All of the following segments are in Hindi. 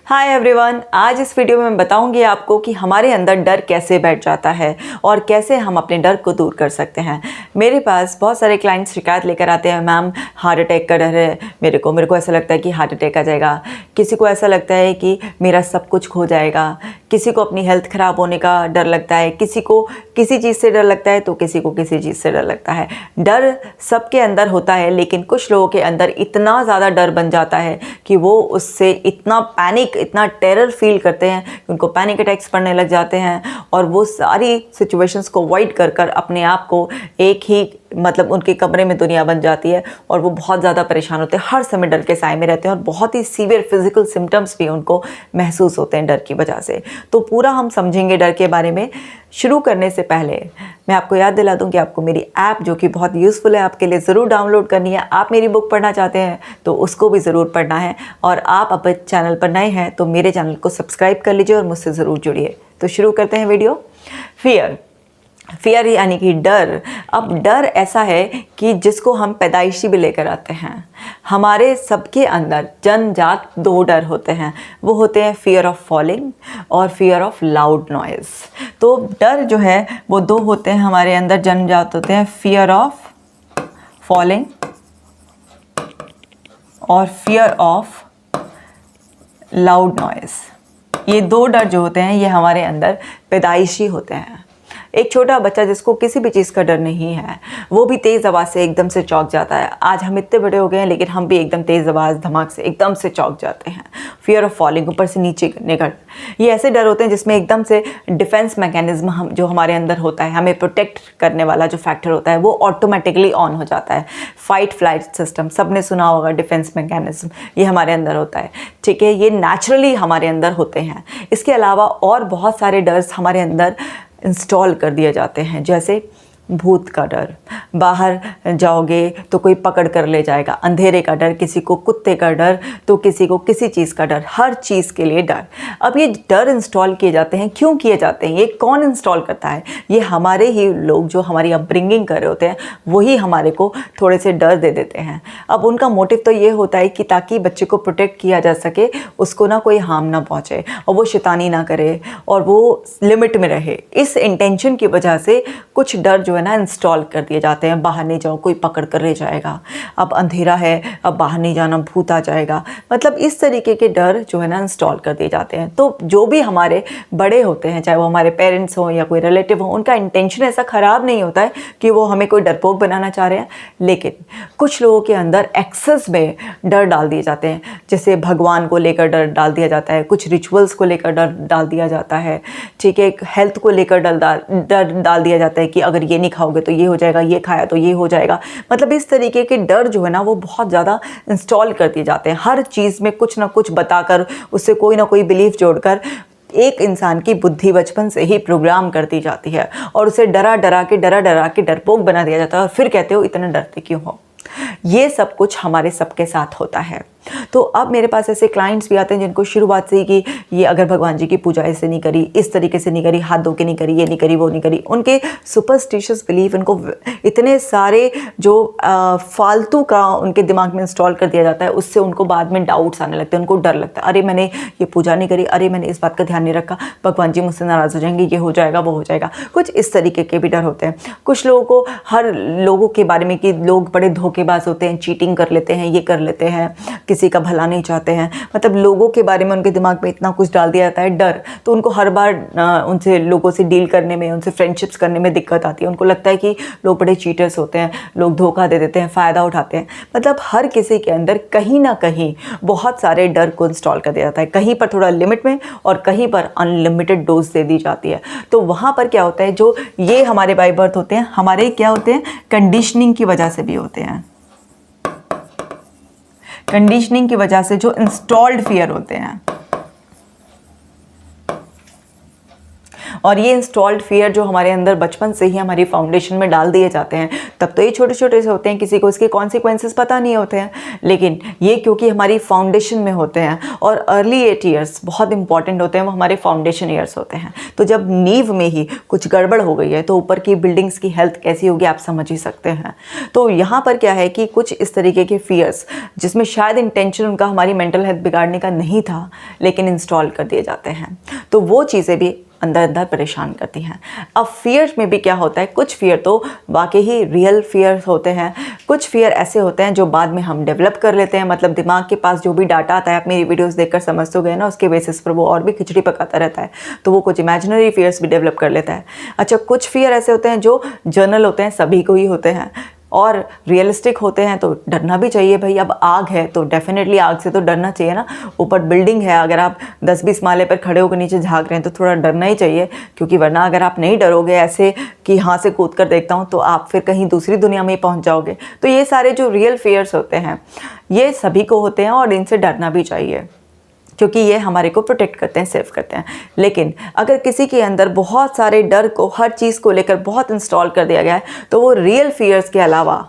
हाय एवरीवन, आज इस वीडियो में मैं बताऊंगी आपको कि हमारे अंदर डर कैसे बैठ जाता है और कैसे हम अपने डर को दूर कर सकते हैं। मेरे पास बहुत सारे क्लाइंट्स शिकायत लेकर आते हैं, मैम हार्ट अटैक का डर है मेरे को ऐसा लगता है कि हार्ट अटैक आ जाएगा। किसी को ऐसा लगता है कि मेरा सब कुछ खो जाएगा, किसी को अपनी हेल्थ ख़राब होने का डर लगता है, किसी को किसी चीज़ से डर लगता है तो किसी को किसी चीज़ से डर लगता है। डर सबके अंदर होता है, लेकिन कुछ लोगों के अंदर इतना ज़्यादा डर बन जाता है कि वो उससे इतना टेरर फील करते हैं कि उनको पैनिक अटैक्स पड़ने लग जाते हैं और वो सारी सिचुएशंस को अवॉइड कर अपने आप को एक ही उनके कमरे में दुनिया बन जाती है और वो बहुत ज़्यादा परेशान होते हैं, हर समय डर के साए में रहते हैं और बहुत ही सीवियर फिजिकल सिम्टम्स भी उनको महसूस होते हैं डर की वजह से। तो पूरा हम समझेंगे डर के बारे में। शुरू करने से पहले मैं आपको याद दिला दूं कि आपको मेरी ऐप, जो कि बहुत यूज़फुल है आपके लिए, ज़रूर डाउनलोड करनी है। आप मेरी बुक पढ़ना चाहते हैं तो उसको भी ज़रूर पढ़ना है, और आप अपने चैनल पर नए हैं तो मेरे चैनल को सब्सक्राइब कर लीजिए और मुझसे ज़रूर जुड़िए। तो शुरू करते हैं वीडियो। फियर यानी कि डर। अब डर ऐसा है कि जिसको हम पैदाइशी भी लेकर आते हैं। हमारे सबके अंदर जन्मजात दो डर होते हैं, वो होते हैं फियर ऑफ फॉलिंग और फियर ऑफ लाउड नॉइज़। तो डर जो है वो दो होते हैं हमारे अंदर, जन्मजात होते हैं, फियर ऑफ फॉलिंग और फियर ऑफ लाउड नॉइज़। ये दो डर जो होते हैं ये हमारे अंदर पैदाइशी होते हैं। एक छोटा बच्चा जिसको किसी भी चीज़ का डर नहीं है, वो भी तेज़ आवाज़ से एकदम से चौंक जाता है। आज हम इतने बड़े हो गए हैं लेकिन हम भी एकदम तेज़ आवाज़ धमाक से एकदम से चौंक जाते हैं। फियर ऑफ फॉलिंग, ऊपर से नीचे गिरने का, ये ऐसे डर होते हैं जिसमें एकदम से डिफेंस मैकेनिज्म जो हमारे अंदर होता है, हमें प्रोटेक्ट करने वाला जो फैक्टर होता है, वो ऑटोमेटिकली ऑन हो जाता है। फाइट फ्लाइट सिस्टम, सबने सुना होगा, डिफेंस मैकेनिज्म, ये हमारे अंदर होता है। ठीक है, ये नेचुरली हमारे अंदर होते हैं। इसके अलावा और बहुत सारे डर्स हमारे अंदर इंस्टॉल कर दिए जाते हैं, जैसे भूत का डर, बाहर जाओगे तो कोई पकड़ कर ले जाएगा, अंधेरे का डर, किसी को कुत्ते का डर तो किसी को किसी चीज़ का डर, हर चीज़ के लिए डर। अब ये डर इंस्टॉल किए जाते हैं, क्यों किए जाते हैं, ये कौन इंस्टॉल करता है? ये हमारे ही लोग जो हमारी अपब्रिंगिंग कर रहे होते हैं वही हमारे को थोड़े से डर दे देते हैं। अब उनका मोटिव तो ये होता है कि ताकि बच्चे को प्रोटेक्ट किया जा सके, उसको ना कोई हार्म ना पहुँचे और वो शैतानी ना करे और वो लिमिट में रहे। इस इंटेंशन की वजह से कुछ डर जो है ना इंस्टॉल कर दिए जाते हैं। बाहर नहीं जाओ, कोई पकड़ कर ले जाएगा, अब अंधेरा है, अब बाहर नहीं जाना, भूत आ जाएगा, इस तरीके के डर जो है ना इंस्टॉल कर दिए जाते हैं। तो जो भी हमारे बड़े होते हैं, चाहे वो हमारे पेरेंट्स हों या कोई रिलेटिव हो, उनका इंटेंशन ऐसा ख़राब नहीं होता है कि वो हमें कोई डरपोक बनाना चाह रहे हैं, लेकिन कुछ लोगों के अंदर एक्सेस में डर डाल दिए जाते हैं। जैसे भगवान को लेकर डर डाल दिया जाता है, कुछ रिचुअल्स को लेकर डर डाल दिया जाता है, ठीक है, हेल्थ को लेकर डर डाल दिया जाता है कि अगर ये नहीं खाओगे तो ये हो जाएगा, ये खाया तो ये हो जाएगा। इस तरीके के डर जो है ना वो बहुत ज़्यादा इंस्टॉल कर दिए जाते हैं। हर चीज़ में कुछ ना कुछ बताकर, उससे कोई ना कोई बिलीफ जोड़कर एक इंसान की बुद्धि बचपन से ही प्रोग्राम कर दी जाती है और उसे डरा डरा के डरपोक बना दिया जाता है और फिर कहते हो इतना डरते क्यों हो। ये सब कुछ हमारे सबके साथ होता है। तो अब मेरे पास ऐसे क्लाइंट्स भी आते हैं जिनको शुरुआत से ही कि ये अगर भगवान जी की पूजा ऐसे नहीं करी, इस तरीके से नहीं करी, हाथ धो के नहीं करी, ये नहीं करी, वो नहीं करी, उनके सुपरस्टिशियस बिलीफ, उनको इतने सारे जो फालतू का उनके दिमाग में इंस्टॉल कर दिया जाता है, उससे उनको बाद में डाउट्स आने लगते हैं, उनको डर लगता है, अरे मैंने ये पूजा नहीं करी, अरे मैंने इस बात का ध्यान नहीं रखा, भगवान जी मुझसे नाराज़ हो जाएंगे, ये हो जाएगा, वो हो जाएगा। कुछ इस तरीके के भी डर होते हैं। कुछ लोगों को हर लोगों के बारे में कि लोग बड़े धोखेबाज होते हैं, चीटिंग कर लेते हैं, ये कर लेते हैं, किसी का भला नहीं चाहते हैं, लोगों के बारे में उनके दिमाग में इतना कुछ डाल दिया जाता है डर। तो उनको हर बार उनसे लोगों से डील करने में, उनसे फ्रेंडशिप्स करने में दिक्कत आती है। उनको लगता है कि लोग बड़े चीटर्स होते हैं, लोग धोखा दे देते हैं, फ़ायदा उठाते हैं। हर किसी के अंदर कहीं ना कहीं बहुत सारे डर को इंस्टॉल कर दिया जाता है, कहीं पर थोड़ा लिमिट में और कहीं पर अनलिमिटेड डोज दे दी जाती है। तो वहाँ पर क्या होता है, जो ये हमारे बाय बर्थ होते हैं, हमारे क्या होते हैं, कंडीशनिंग की वजह से भी होते हैं। कंडीशनिंग की वजह से जो इंस्टॉल्ड फियर होते हैं, और ये इंस्टॉल्ड फियर जो हमारे अंदर बचपन से ही हमारी फाउंडेशन में डाल दिए जाते हैं, तब तो ये छोटे छोटे से होते हैं, किसी को इसके कॉन्सिक्वेंसेस पता नहीं होते हैं, लेकिन ये क्योंकि हमारी फाउंडेशन में होते हैं और अर्ली 8 ईयर्स बहुत इंपॉर्टेंट होते हैं, वो हमारे फाउंडेशन ईयर्स होते हैं। तो जब नींव में ही कुछ गड़बड़ हो गई है तो ऊपर की बिल्डिंग्स की हेल्थ कैसी होगी आप समझ ही सकते हैं। तो यहाँ पर क्या है कि कुछ इस तरीके के फियर्स जिसमें शायद इंटेंशन उनका हमारी मेंटल हेल्थ बिगाड़ने का नहीं था, लेकिन इंस्टॉल कर दिए जाते हैं, तो वो चीज़ें भी अंदर अंदर परेशान करती हैं। अब फियर में भी क्या होता है, कुछ फियर तो वाकई ही रियल फियर होते हैं, कुछ फियर ऐसे होते हैं जो बाद में हम डेवलप कर लेते हैं। मतलब दिमाग के पास जो भी डाटा आता है, आप मेरी वीडियोस देखकर समझ तो गए ना, उसके बेसिस पर वो और भी खिचड़ी पकाता रहता है, तो वो कुछ इमेजिनरी फियर्स भी डेवलप कर लेता है। अच्छा, कुछ फियर ऐसे होते हैं जो जनरल होते हैं, सभी को ही होते हैं और रियलिस्टिक होते हैं, तो डरना भी चाहिए भाई। अब आग है तो डेफिनेटली आग से तो डरना चाहिए ना। ऊपर बिल्डिंग है, अगर आप 10-20 माले पर खड़े होकर नीचे झांक रहे हैं तो थोड़ा डरना ही चाहिए, क्योंकि वरना अगर आप नहीं डरोगे ऐसे कि यहाँ से कूद कर देखता हूँ, तो आप फिर कहीं दूसरी दुनिया में ही पहुँच जाओगे। तो ये सारे जो रियल फियर्स होते हैं ये सभी को होते हैं और इनसे डरना भी चाहिए, क्योंकि ये हमारे को प्रोटेक्ट करते हैं, सेव करते हैं। लेकिन अगर किसी के अंदर बहुत सारे डर को, हर चीज़ को लेकर बहुत इंस्टॉल कर दिया गया है, तो वो रियल फियर्स के अलावा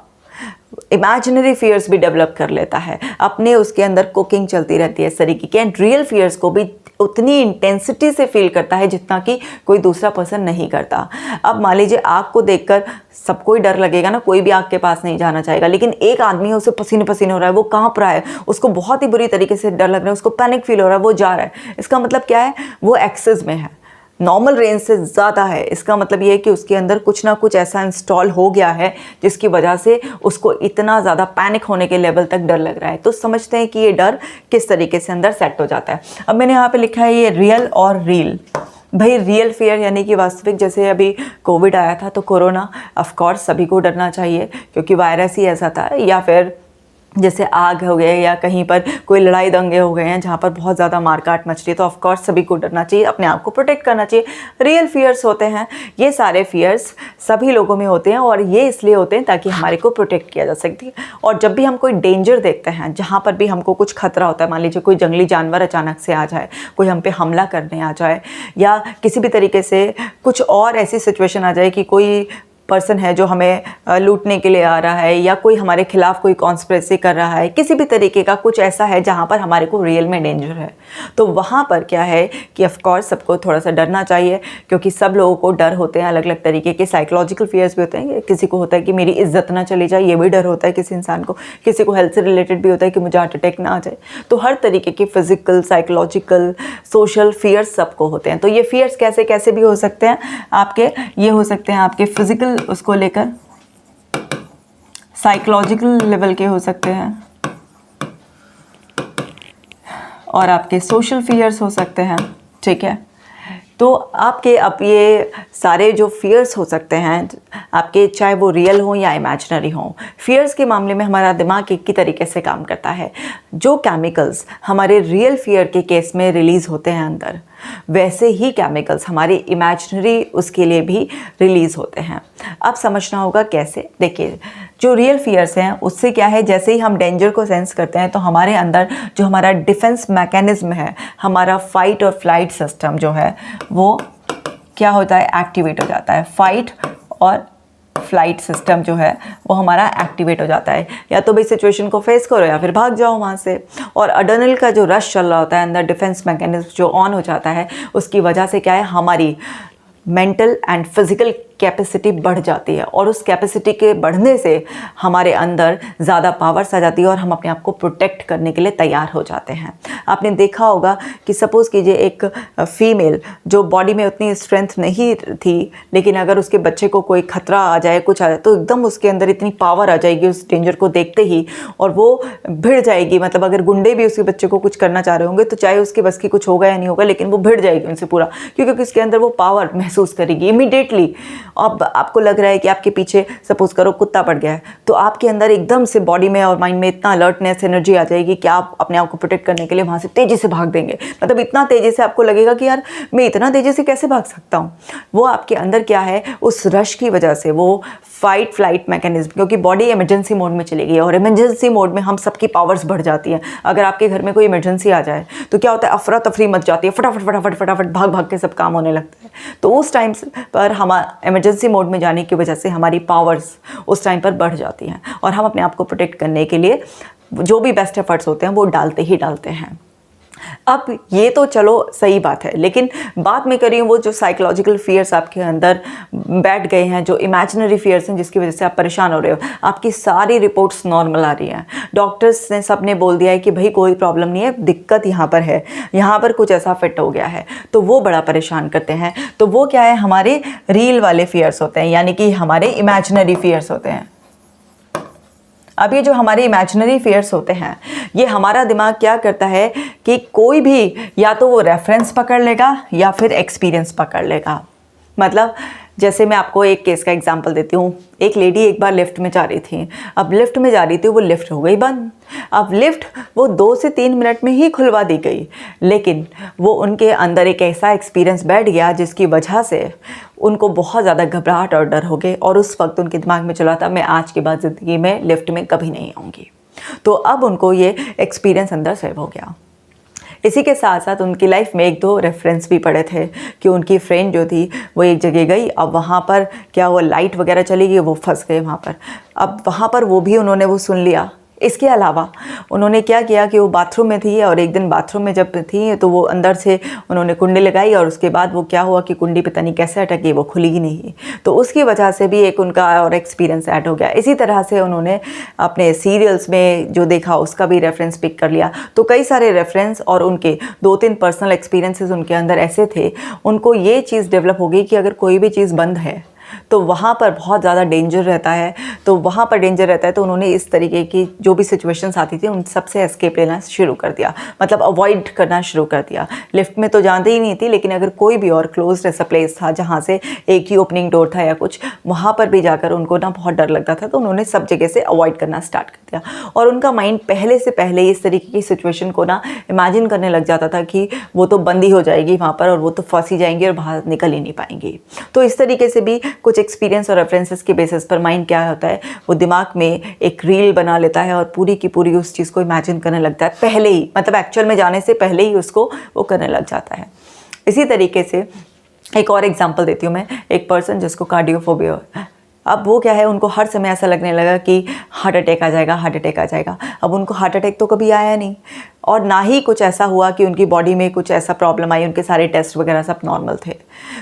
इमेजिनरी फियर्स भी डेवलप कर लेता है। अपने उसके अंदर कुकिंग चलती रहती है इस तरीके की, एंड रियल फियर्स को भी उतनी इंटेंसिटी से फील करता है जितना कि कोई दूसरा पर्सन नहीं करता। अब मान लीजिए आग को देखकर सबको ही डर लगेगा ना, कोई भी आग के पास नहीं जाना चाहेगा, लेकिन एक आदमी है, उसे पसीने पसीने हो रहा है, वो कांप रहा है, उसको बहुत ही बुरी तरीके से डर लग रहा है, उसको पैनिक फील हो रहा है, वो जा रहा है। इसका मतलब क्या है, वो एक्सेस में है, नॉर्मल रेंज से ज़्यादा है। इसका मतलब ये है कि उसके अंदर कुछ ना कुछ ऐसा इंस्टॉल हो गया है जिसकी वजह से उसको इतना ज़्यादा पैनिक होने के लेवल तक डर लग रहा है। तो समझते हैं कि ये डर किस तरीके से अंदर सेट हो जाता है। अब मैंने यहाँ पे लिखा है ये रियल और रील। भाई रियल फियर यानी कि वास्तविक, जैसे अभी कोविड आया था तो कोरोना, ऑफ कोर्स सभी को डरना चाहिए क्योंकि वायरस ही ऐसा था, या फिर जैसे आग हो गए या कहीं पर कोई लड़ाई दंगे हो गए हैं जहाँ पर बहुत ज़्यादा मारकाट मच रही है, तो ऑफ कोर्स सभी को डरना चाहिए, अपने आप को प्रोटेक्ट करना चाहिए। रियल फियर्स होते हैं, ये सारे फियर्स सभी लोगों में होते हैं और ये इसलिए होते हैं ताकि हमारे को प्रोटेक्ट किया जा सके। और जब भी हम कोई डेंजर देखते हैं, जहाँ पर भी हमको कुछ खतरा होता है, मान लीजिए कोई जंगली जानवर अचानक से आ जाए, कोई हम पे हमला करने आ जाए, या किसी भी तरीके से कुछ और ऐसी सिचुएशन आ जाए कि कोई पर्सन है जो हमें लूटने के लिए आ रहा है, या कोई हमारे खिलाफ कोई कॉन्स्पिरेसी कर रहा है, किसी भी तरीके का कुछ ऐसा है जहाँ पर हमारे को रियल में डेंजर है, तो वहाँ पर क्या है कि ऑफ कोर्स सबको थोड़ा सा डरना चाहिए, क्योंकि सब लोगों को डर होते हैं अलग अलग तरीके के। साइकोलॉजिकल फियर्स भी होते हैं, किसी को होता है कि मेरी इज्जत ना चली जाए, ये भी डर होता है किसी इंसान को, किसी को हेल्थ से रिलेटेड भी होता है कि मुझे हार्ट अटैक ना आ जाए। तो हर तरीके के फिजिकल, साइकोलॉजिकल, सोशल फियर्स सबको होते हैं। तो ये फियर्स कैसे कैसे भी हो सकते हैं आपके, ये हो सकते हैं आपके फिजिकल उसको लेकर, साइकोलॉजिकल लेवल के हो सकते हैं, और आपके सोशल फियर्स हो सकते हैं। ठीक है, तो आपके अब ये सारे जो फियर्स हो सकते हैं आपके, चाहे वो रियल हो या इमेजिनरी हो, फियर्स के मामले में हमारा दिमाग एक ही तरीके से काम करता है। जो केमिकल्स हमारे रियल फियर के केस में रिलीज़ होते हैं अंदर, वैसे ही केमिकल्स हमारे इमेजिनरी उसके लिए भी रिलीज़ होते हैं। अब समझना होगा कैसे। देखिए, जो रियल फियर्स हैं उससे क्या है, जैसे ही हम डेंजर को सेंस करते हैं तो हमारे अंदर जो हमारा डिफेंस मैकेनिज्म है, हमारा फाइट और फ्लाइट सिस्टम जो है वो क्या होता है, एक्टिवेट हो जाता है। फाइट और फ्लाइट सिस्टम जो है वो हमारा एक्टिवेट हो जाता है। या तो भाई सिचुएशन को फेस करो या फिर भाग जाओ वहाँ से। और अड्रेनल का जो रश चल रहा होता है अंदर, डिफेंस मैकेनिज्म जो ऑन हो जाता है, उसकी वजह से क्या है, हमारी मेंटल एंड फिजिकल कैपेसिटी बढ़ जाती है, और उस कैपेसिटी के बढ़ने से हमारे अंदर ज़्यादा पावर्स आ जाती है और हम अपने आप को प्रोटेक्ट करने के लिए तैयार हो जाते हैं। आपने देखा होगा कि सपोज़ कीजिए एक फीमेल जो बॉडी में उतनी स्ट्रेंथ नहीं थी, लेकिन अगर उसके बच्चे को कोई खतरा आ जाए, कुछ आ जाए, तो एकदम उसके अंदर इतनी पावर आ जाएगी उस डेंजर को देखते ही, और वो भिड़ जाएगी। मतलब अगर गुंडे भी उसके बच्चे को कुछ करना चाह रहे होंगे तो चाहे उसके बस की कुछ होगा या नहीं होगा, लेकिन वो भिड़ जाएगी उनसे पूरा, क्योंकि उसके अंदर वो पावर महसूस करेगी इमीडिएटली। अब आपको लग रहा है कि आपके पीछे सपोज करो कुत्ता पड़ गया है, तो आपके अंदर एकदम से बॉडी में और माइंड में इतना अलर्टनेस, एनर्जी आ जाएगी कि आप अपने आप को प्रोटेक्ट करने के लिए वहाँ से तेज़ी से भाग देंगे। मतलब इतना तेज़ी से आपको लगेगा कि यार मैं इतना तेज़ी से कैसे भाग सकता हूँ। वो आपके अंदर क्या है, उस रश की वजह से, वो फाइट फ्लाइट मैकेनिज्म, क्योंकि बॉडी इमरजेंसी मोड में चली गई है और इमरजेंसी मोड में हम सबकी पावर्स बढ़ जाती हैं। अगर आपके घर में कोई इमरजेंसी आ जाए तो क्या होता है, अफरा तफरी मच जाती है, फटाफट फटाफट फटाफट भाग भाग के सब काम होने लगता है। तो उस टाइम पर हम इमरजेंसी मोड में जाने की वजह से हमारी पावर्स उस टाइम पर बढ़ जाती हैं और हम अपने आप को प्रोटेक्ट करने के लिए जो भी बेस्ट एफर्ट्स होते हैं वो डालते ही डालते हैं। अब ये तो चलो सही बात है, लेकिन बात मैं कर रही हूँ वो जो साइकोलॉजिकल फियर्स आपके अंदर बैठ गए हैं, जो इमेजिनरी फियर्स हैं जिसकी वजह से आप परेशान हो रहे हो। आपकी सारी रिपोर्ट्स नॉर्मल आ रही हैं, डॉक्टर्स ने सब ने बोल दिया है कि भाई कोई प्रॉब्लम नहीं है, दिक्कत यहाँ पर है, यहाँ पर कुछ ऐसा फिट हो गया है, तो वो बड़ा परेशान करते हैं। तो वो क्या है, हमारे रियल वाले फियर्स होते हैं, यानी कि हमारे इमेजिनरी फियर्स होते हैं। अब ये जो हमारे इमेजिनरी फियर्स होते हैं, ये हमारा दिमाग क्या करता है कि कोई भी या तो वो रेफरेंस पकड़ लेगा या फिर एक्सपीरियंस पकड़ लेगा। मतलब जैसे मैं आपको एक केस का एग्जांपल देती हूँ। एक लेडी एक बार लिफ्ट में जा रही थी। अब लिफ्ट में जा रही थी, वो लिफ्ट हो गई बंद। अब लिफ्ट वो 2 से 3 मिनट में ही खुलवा दी गई, लेकिन वो उनके अंदर एक ऐसा एक्सपीरियंस बैठ गया जिसकी वजह से उनको बहुत ज़्यादा घबराहट और डर हो गए और उस वक्त उनके दिमाग में चला था मैं आज के बाद ज़िंदगी में लिफ्ट में कभी नहीं आऊँगी। तो अब उनको ये एक्सपीरियंस अंदर सेव हो गया। इसी के साथ साथ उनकी लाइफ में 1-2 रेफरेंस भी पड़े थे कि उनकी फ्रेंड जो थी वो एक जगह गई, अब वहाँ पर क्या वो लाइट वगैरह चली गई, वो फंस गए वहाँ पर। अब वहाँ पर वो भी उन्होंने वो सुन लिया। इसके अलावा उन्होंने क्या किया कि वो बाथरूम में थी और एक दिन बाथरूम में जब थी तो वो अंदर से उन्होंने कुंडी लगाई और उसके बाद वो क्या हुआ कि कुंडी पता नहीं कैसे अटकी, वो खुली ही नहीं। तो उसकी वजह से भी एक उनका और एक्सपीरियंस ऐड हो गया। इसी तरह से उन्होंने अपने सीरियल्स में जो देखा उसका भी रेफरेंस पिक कर लिया। तो कई सारे रेफरेंस और उनके 2-3 पर्सनल एक्सपीरियंसेस उनके अंदर ऐसे थे, उनको ये चीज़ डेवलप हो गई कि अगर कोई भी चीज़ बंद है तो वहाँ पर बहुत ज़्यादा डेंजर रहता है। तो वहाँ पर डेंजर रहता है तो उन्होंने इस तरीके की जो भी सिचुएशंस आती थी उन सबसे एस्केप लेना शुरू कर दिया, मतलब अवॉइड करना शुरू कर दिया। लिफ्ट में तो जानते ही नहीं थी, लेकिन अगर कोई भी और क्लोज ऐसा प्लेस था जहाँ से एक ही ओपनिंग डोर था या कुछ, वहाँ पर भी जाकर उनको ना बहुत डर लगता था। तो उन्होंने सब जगह से अवॉइड करना स्टार्ट कर दिया और उनका माइंड पहले से पहले इस तरीके की सिचुएशन को ना इमेजिन करने लग जाता था कि वो तो बंद ही हो जाएगी वहाँ पर और वो तो फंसी जाएंगी और बाहर निकल ही नहीं पाएंगी। तो इस तरीके से भी कुछ एक्सपीरियंस और रेफरेंसेस के बेसिस पर माइंड क्या होता है, वो दिमाग में एक रील बना लेता है और पूरी की पूरी उस चीज़ को इमेजिन करने लगता है पहले ही, मतलब एक्चुअल में जाने से पहले ही उसको वो करने लग जाता है। इसी तरीके से एक और एग्जांपल देती हूँ मैं। एक पर्सन जिसको कार्डियोफोबिया, अब वो क्या है, उनको हर समय ऐसा लगने लगा कि हार्ट अटैक आ जाएगा, हार्ट अटैक आ जाएगा। अब उनको हार्ट अटैक तो कभी आया नहीं और ना ही कुछ ऐसा हुआ कि उनकी बॉडी में कुछ ऐसा प्रॉब्लम आई, उनके सारे टेस्ट वगैरह सब नॉर्मल थे।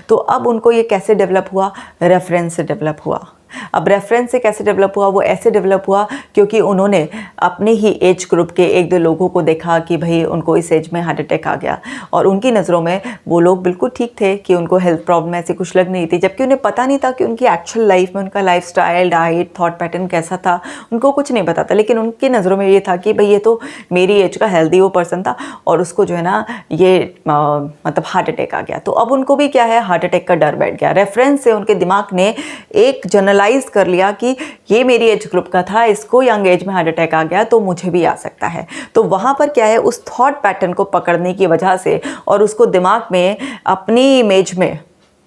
तो अब उनको ये कैसे डेवलप हुआ, रेफरेंस से डेवलप हुआ। अब रेफरेंस से कैसे डेवलप हुआ, वो ऐसे डेवलप हुआ क्योंकि उन्होंने अपने ही एज ग्रुप के 1-2 लोगों को देखा कि भाई उनको इस एज में हार्ट अटैक आ गया और उनकी नज़रों में वो लोग बिल्कुल ठीक थे कि उनको हेल्थ प्रॉब्लम ऐसी कुछ लग नहीं थी, जबकि उन्हें पता नहीं था कि उनकी एक्चुअल लाइफ में उनका लाइफस्टाइल, डाइट, थॉट पैटर्न कैसा था, उनको कुछ नहीं पता था। लेकिन उनकी नज़रों में ये था कि भाई ये तो मेरी एज का हेल्दी वो पर्सन था और उसको जो है ना ये मतलब हार्ट अटैक आ गया। तो अब उनको भी क्या है, हार्ट अटैक का डर बैठ गया। रेफरेंस से उनके दिमाग ने एक जनरलाइज कर लिया कि ये मेरी एज ग्रुप का था, इसको यंग एज में हार्ट अटैक आ गया तो मुझे भी आ सकता है। तो वहाँ पर क्या है, उस थॉट पैटर्न को पकड़ने की वजह से और उसको दिमाग में अपनी इमेज में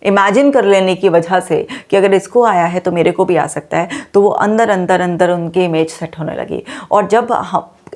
इमेजिन कर लेने की वजह से कि अगर इसको आया है तो मेरे को भी आ सकता है, तो वो अंदर अंदर अंदर उनकी इमेज सेट होने लगी। और जब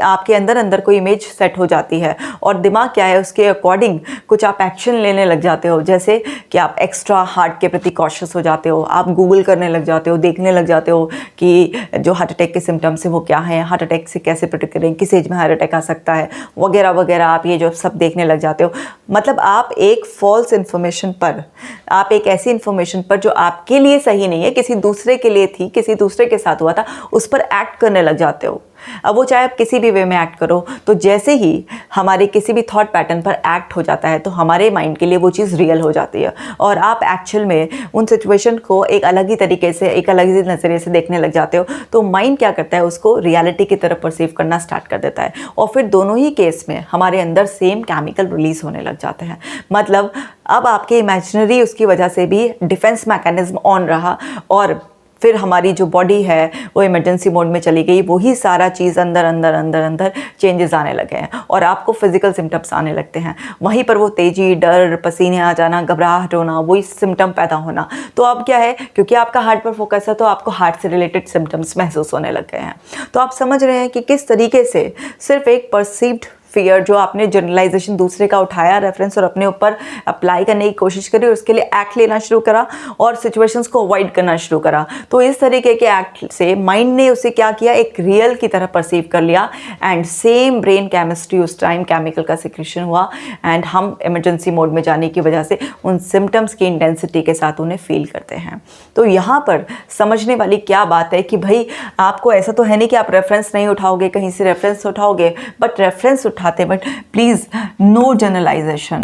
आपके अंदर अंदर कोई इमेज सेट हो जाती है और दिमाग क्या है उसके अकॉर्डिंग कुछ आप एक्शन लेने लग जाते हो, जैसे कि आप एक्स्ट्रा हार्ट के प्रति कॉशियस हो जाते हो, आप गूगल करने लग जाते हो, देखने लग जाते हो कि जो हार्ट अटैक के सिम्टम्स हैं वो क्या हैं, हार्ट अटैक से कैसे प्रोटेक्ट करें, किस एज में हार्ट अटैक आ सकता है वगैरह वगैरह, आप ये जो सब देखने लग जाते हो। मतलब आप एक फॉल्स इन्फॉर्मेशन पर, आप एक ऐसी इन्फॉर्मेशन पर जो आपके लिए सही नहीं है, किसी दूसरे के लिए थी, किसी दूसरे के साथ हुआ था, उस पर एक्ट करने लग जाते हो। अब वो चाहे आप किसी भी वे में एक्ट करो, तो जैसे ही हमारे किसी भी थॉट पैटर्न पर एक्ट हो जाता है तो हमारे माइंड के लिए वो चीज़ रियल हो जाती है और आप एक्चुअल में उन सिचुएशन को एक अलग ही तरीके से, एक अलग ही नज़रिए से देखने लग जाते हो। तो माइंड क्या करता है, उसको रियलिटी की तरफ परसीव करना स्टार्ट कर देता है और फिर दोनों ही केस में हमारे अंदर सेम केमिकल रिलीज होने लग जाते हैं। मतलब अब आपके इमेजिनरी उसकी वजह से भी डिफेंस मैकेनिज्म ऑन रहा और फिर हमारी जो बॉडी है वो इमरजेंसी मोड में चली गई, वही सारा चीज़ अंदर अंदर अंदर अंदर चेंजेस आने लगे हैं और आपको फिजिकल सिम्टम्स आने लगते हैं। वहीं पर वो तेजी, डर, पसीने आ जाना, घबराहट होना, वही सिम्टम पैदा होना। तो अब क्या है, क्योंकि आपका हार्ट पर फोकस है तो आपको हार्ट से रिलेटेड सिम्टम्स महसूस होने लग गए हैं। तो आप समझ रहे हैं कि किस तरीके से सिर्फ एक परसीव्ड फियर जो आपने जनरलाइजेशन दूसरे का उठाया रेफरेंस और अपने ऊपर अप्लाई करने की कोशिश करी और उसके लिए एक्ट लेना शुरू करा और सिचुएशंस को अवॉइड करना शुरू करा। तो इस तरीके के एक्ट से माइंड ने उसे क्या किया, एक रियल की तरह परसीव कर लिया एंड सेम ब्रेन केमिस्ट्री उस टाइम केमिकल का सिक्रेशन हुआ एंड हम इमरजेंसी मोड में जाने की वजह से उन सिम्टम्स की इंटेंसिटी के साथ उन्हें फील करते हैं। तो यहाँ पर समझने वाली क्या बात है कि भाई आपको ऐसा तो है नहीं कि आप रेफरेंस नहीं उठाओगे, कहीं से रेफरेंस उठाओगे, बट रेफरेंस उठाते बट प्लीज नो जनरलाइजेशन।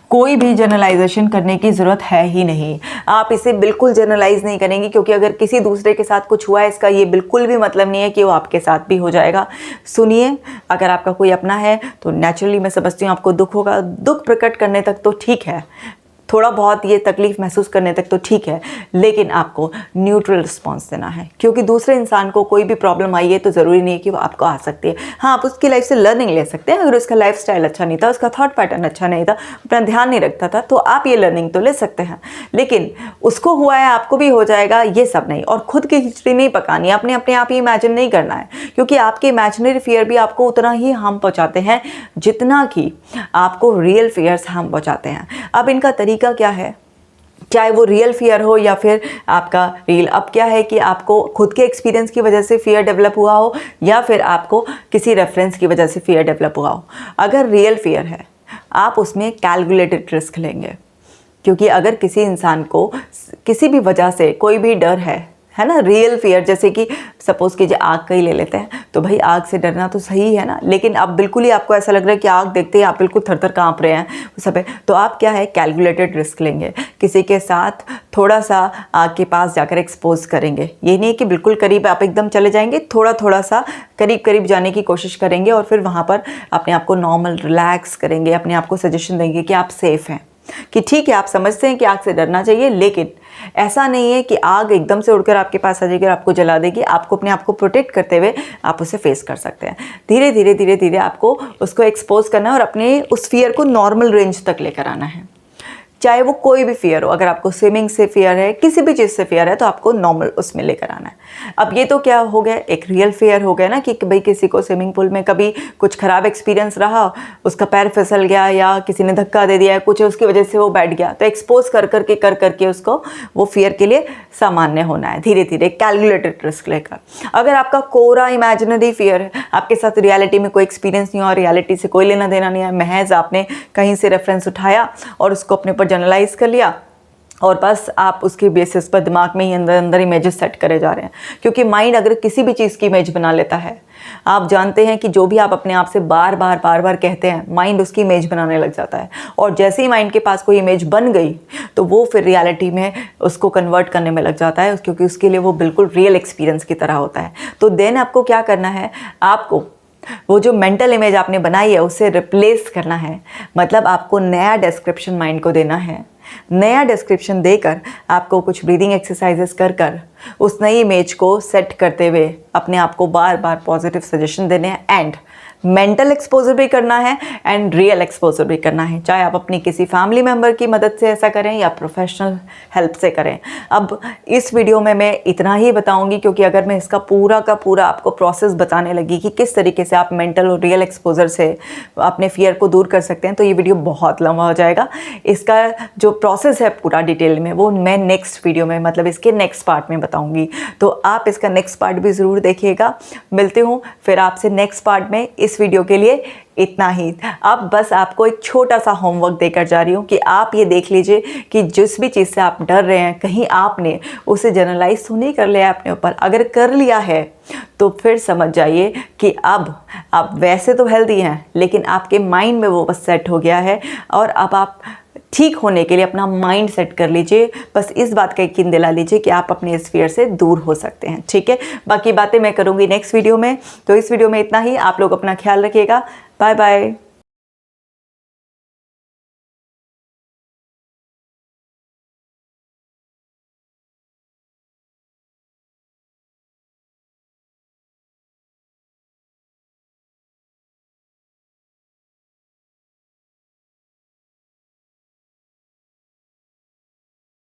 कोई भी जनरलाइजेशन करने की ज़रूरत है ही नहीं। आप इसे बिल्कुल जनरलाइज नहीं करेंगे क्योंकि अगर किसी दूसरे के साथ कुछ हुआ है इसका ये बिल्कुल भी मतलब नहीं है कि वो आपके साथ भी हो जाएगा। सुनिए, अगर आपका कोई अपना है तो नेचुरली मैं समझती हूँ आपको दुख होगा। दुख प्रकट करने तक तो ठीक है, थोड़ा बहुत ये तकलीफ़ महसूस करने तक तो ठीक है, लेकिन आपको न्यूट्रल रिस्पांस देना है क्योंकि दूसरे इंसान को कोई भी प्रॉब्लम आई है तो ज़रूरी नहीं है कि वो आपको आ सकती है। हाँ, आप उसकी लाइफ से लर्निंग ले सकते हैं। अगर उसका लाइफ स्टाइल अच्छा नहीं था, उसका थॉट पैटर्न अच्छा नहीं था, अपना ध्यान नहीं रखता था, तो आप ये लर्निंग तो ले सकते हैं। लेकिन उसको हुआ है, आपको भी हो जाएगा, ये सब नहीं। और खुद की खिचड़ी नहीं पकानी, अपने आप ही इमेजिन नहीं करना है क्योंकि आपके इमेजिनरी फियर भी आपको उतना ही हार्म पहुँचाते हैं जितना कि आपको रियल फियर्स हार्म पहुँचाते हैं। अब इनका तरीका क्या है, चाहे वो रियल फियर हो या फिर आपका रियल, अब क्या है कि आपको खुद के एक्सपीरियंस की वजह से फियर डेवलप हुआ हो या फिर आपको किसी रेफरेंस की वजह से फियर डेवलप हुआ हो। अगर रियल फियर है आप उसमें कैलकुलेटेड रिस्क लेंगे क्योंकि अगर किसी इंसान को किसी भी वजह से कोई भी डर है ना, रियल फियर, जैसे कि सपोज़ कीजिए आग का ही ले लेते हैं, तो भाई आग से डरना तो सही है ना, लेकिन अब बिल्कुल ही आपको ऐसा लग रहा है कि आग देखते ही आप बिल्कुल थर-थर काँप रहे हैं वो सब है, तो आप क्या है कैलकुलेटेड रिस्क लेंगे, किसी के साथ थोड़ा सा आग के पास जाकर एक्सपोज करेंगे। ये नहीं है कि बिल्कुल करीब आप एकदम चले जाएंगे, थोड़ा सा करीब जाने की कोशिश करेंगे और फिर वहाँ पर अपने आप को नॉर्मल रिलैक्स करेंगे, अपने आप को सजेशन देंगे कि आप सेफ़ हैं, कि ठीक है आप समझते हैं कि आग से डरना चाहिए, लेकिन ऐसा नहीं है कि आग एकदम से उड़कर आपके पास आ जाएगी और आपको जला देगी। आपको अपने आप को प्रोटेक्ट करते हुए आप उसे फेस कर सकते हैं। धीरे धीरे आपको उसको एक्सपोज करना है और अपने उस फियर को नॉर्मल रेंज तक लेकर आना है, चाहे वो कोई भी फियर हो। अगर आपको स्विमिंग से फियर है, किसी भी चीज़ से फियर है, तो आपको नॉर्मल उसमें लेकर आना है। अब ये तो क्या हो गया, एक रियल फियर हो गया ना कि भाई किसी को स्विमिंग पूल में कभी कुछ ख़राब एक्सपीरियंस रहा, उसका पैर फिसल गया या किसी ने धक्का दे दिया, कुछ उसकी वजह से वो बैठ गया, तो एक्सपोज कर करके उसको वो फियर के लिए सामान्य होना है, धीरे धीरे कैलकुलेटेड रिस्क लेकर। अगर आपका कोरा इमेजिनरी फियर है, आपके साथ रियलिटी में कोई एक्सपीरियंस नहीं हुआ, रियलिटी से कोई लेना देना नहीं है, महज आपने कहीं से रेफरेंस उठाया और उसको अपने ऊपर जनरलाइज कर लिया और बस आप उसके बेसिस पर दिमाग में ही अंदर इमेजेस सेट करे जा रहे हैं। क्योंकि माइंड अगर किसी भी चीज़ की इमेज बना लेता है, आप जानते हैं कि जो भी आप अपने आप से बार बार कहते हैं, माइंड उसकी इमेज बनाने लग जाता है और जैसे ही माइंड के पास कोई इमेज बन गई तो वो फिर रियलिटी में उसको कन्वर्ट करने में लग जाता है, क्योंकि उसके लिए वो बिल्कुल रियल एक्सपीरियंस की तरह होता है। तो देन आपको क्या करना है, आपको वो जो मेंटल इमेज आपने बनाई है उससे रिप्लेस करना है। मतलब आपको नया डिस्क्रिप्शन माइंड को देना है। नया डिस्क्रिप्शन देकर आपको कुछ ब्रीदिंग एक्सरसाइजेस कर उस नई इमेज को सेट करते हुए अपने आप को बार बार पॉजिटिव सजेशन देने हैं एंड मेंटल एक्सपोजर भी करना है एंड रियल एक्सपोजर भी करना है। चाहे आप अपनी किसी फैमिली मेम्बर की मदद से ऐसा करें या प्रोफेशनल हेल्प से करें। अब इस वीडियो में मैं इतना ही बताऊंगी क्योंकि अगर मैं इसका पूरा का पूरा आपको प्रोसेस बताने लगी कि किस तरीके से आप मेंटल और रियल एक्सपोजर से अपने फियर को दूर कर सकते हैं तो ये वीडियो बहुत लंबा हो जाएगा। इसका जो प्रोसेस है पूरा डिटेल में वो मैं नेक्स्ट वीडियो में, मतलब इसके नेक्स्ट पार्ट में बताऊँगी, तो आप इसका नेक्स्ट पार्ट भी ज़रूर देखिएगा। मिलती हूँ फिर आपसे नेक्स्ट पार्ट में। इस वीडियो के लिए इतना ही। अब बस आपको एक छोटा सा होमवर्क देकर जा रही हूँ कि आप ये देख लीजिए कि जिस भी चीज़ से आप डर रहे हैं कहीं आपने उसे जनरलाइज तो नहीं कर लिया अपने ऊपर। अगर कर लिया है तो फिर समझ जाइए कि अब आप वैसे तो हेल्दी हैं लेकिन आपके माइंड में वो बस सेट हो गया है और अब आप ठीक होने के लिए अपना माइंड सेट कर लीजिए। बस इस बात का यकीन दिला लीजिए कि आप अपने इस फियर से दूर हो सकते हैं। ठीक है, बाकी बातें मैं करूँगी नेक्स्ट वीडियो में। तो इस वीडियो में इतना ही। आप लोग अपना ख्याल रखिएगा। Bye bye.